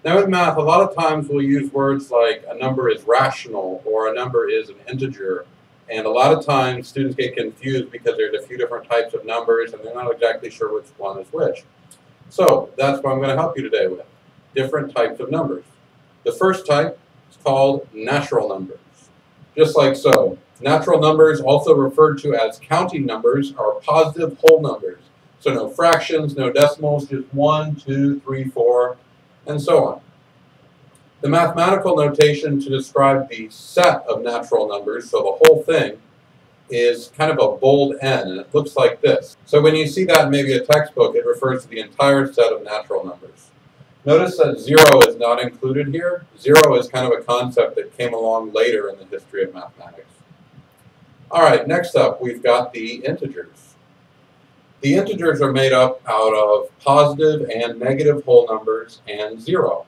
Now in math, a lot of times we'll use words like a number is rational or a number is an integer. And a lot of times students get confused because there's a few different types of numbers and they're not exactly sure which one is which. So that's what I'm going to help you today with, different types of numbers. The first type is called natural numbers. Just like so. Natural numbers, also referred to as counting numbers, are positive whole numbers. So no fractions, no decimals, just 1, 2, 3, 4, and so on. The mathematical notation to describe the set of natural numbers, so the whole thing, is kind of a bold N, and it looks like this. So when you see that in maybe a textbook, it refers to the entire set of natural numbers. Notice that 0 is not included here. 0 is kind of a concept that came along later in the history of mathematics. All right, next up, we've got the integers. The integers are made up out of positive and negative whole numbers and 0.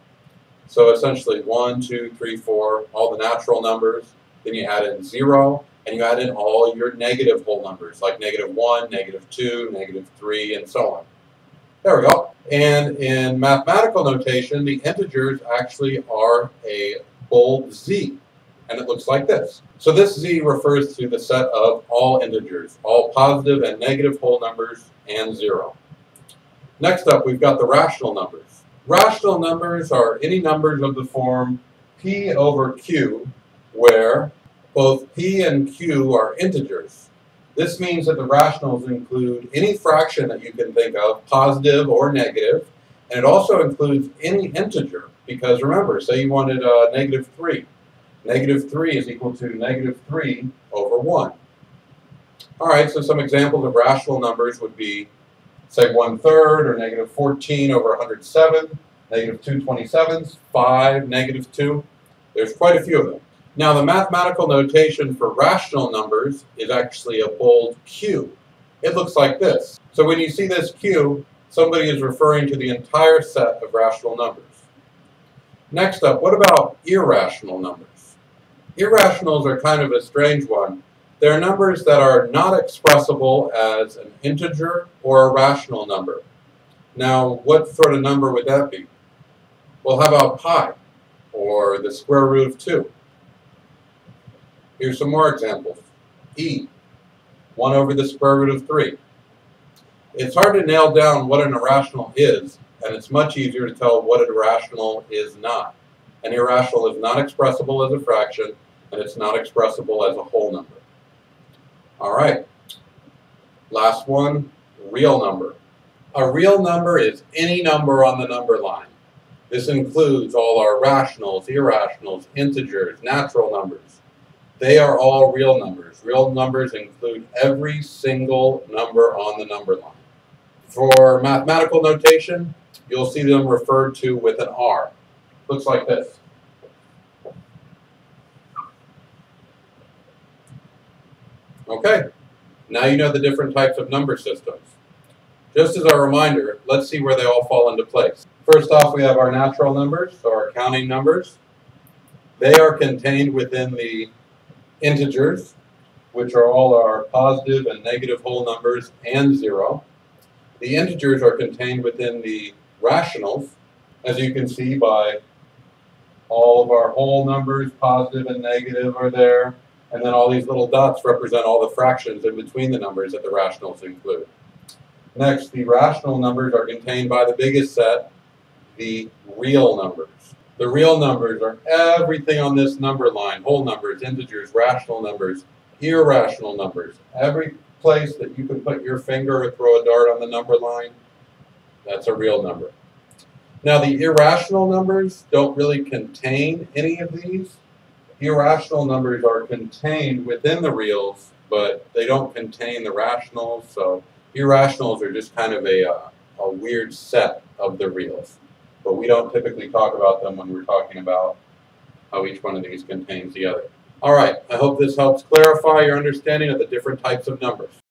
So essentially 1, 2, 3, 4, all the natural numbers. Then you add in 0, and you add in all your negative whole numbers, like -1, -2, -3, and so on. There we go. And in mathematical notation, the integers actually are a bold Z, and it looks like this. So this Z refers to the set of all integers, all positive and negative whole numbers, and 0. Next up, we've got the rational numbers. Rational numbers are any numbers of the form P over Q, where both P and Q are integers. This means that the rationals include any fraction that you can think of, positive or negative, and it also includes any integer, because remember, say you wanted -3. -3 is equal to -3 over 1. All right, so some examples of rational numbers would be, say, 1/3, or -14 over 107, -2/27, 5, -2. There's quite a few of them. Now, the mathematical notation for rational numbers is actually a bold Q. It looks like this. So when you see this Q, somebody is referring to the entire set of rational numbers. Next up, what about irrational numbers? Irrationals are kind of a strange one. They're numbers that are not expressible as an integer or a rational number. Now, what sort of number would that be? Well, how about pi, or the square root of 2? Here's some more examples. E, 1 over the square root of 3. It's hard to nail down what an irrational is, and it's much easier to tell what an irrational is not. An irrational is not expressible as a fraction, and it's not expressible as a whole number. All right. Last one, real number. A real number is any number on the number line. This includes all our rationals, irrationals, integers, natural numbers. They are all real numbers. Real numbers include every single number on the number line. For mathematical notation, you'll see them referred to with an R. Looks like this. Okay, now you know the different types of number systems. Just as a reminder, let's see where they all fall into place. First off, we have our natural numbers, so our counting numbers. They are contained within the integers, which are all our positive and negative whole numbers and 0. The integers are contained within the rationals, as you can see by all of our whole numbers, positive and negative, are there, and then all these little dots represent all the fractions in between the numbers that the rationals include. Next, the rational numbers are contained by the biggest set, the real numbers. The real numbers are everything on this number line, whole numbers, integers, rational numbers, irrational numbers. Every place that you can put your finger or throw a dart on the number line, that's a real number. Now, the irrational numbers don't really contain any of these. Irrational numbers are contained within the reals, but they don't contain the rationals, so irrationals are just kind of a weird set of the reals. But we don't typically talk about them when we're talking about how each one of these contains the other. All right, I hope this helps clarify your understanding of the different types of numbers.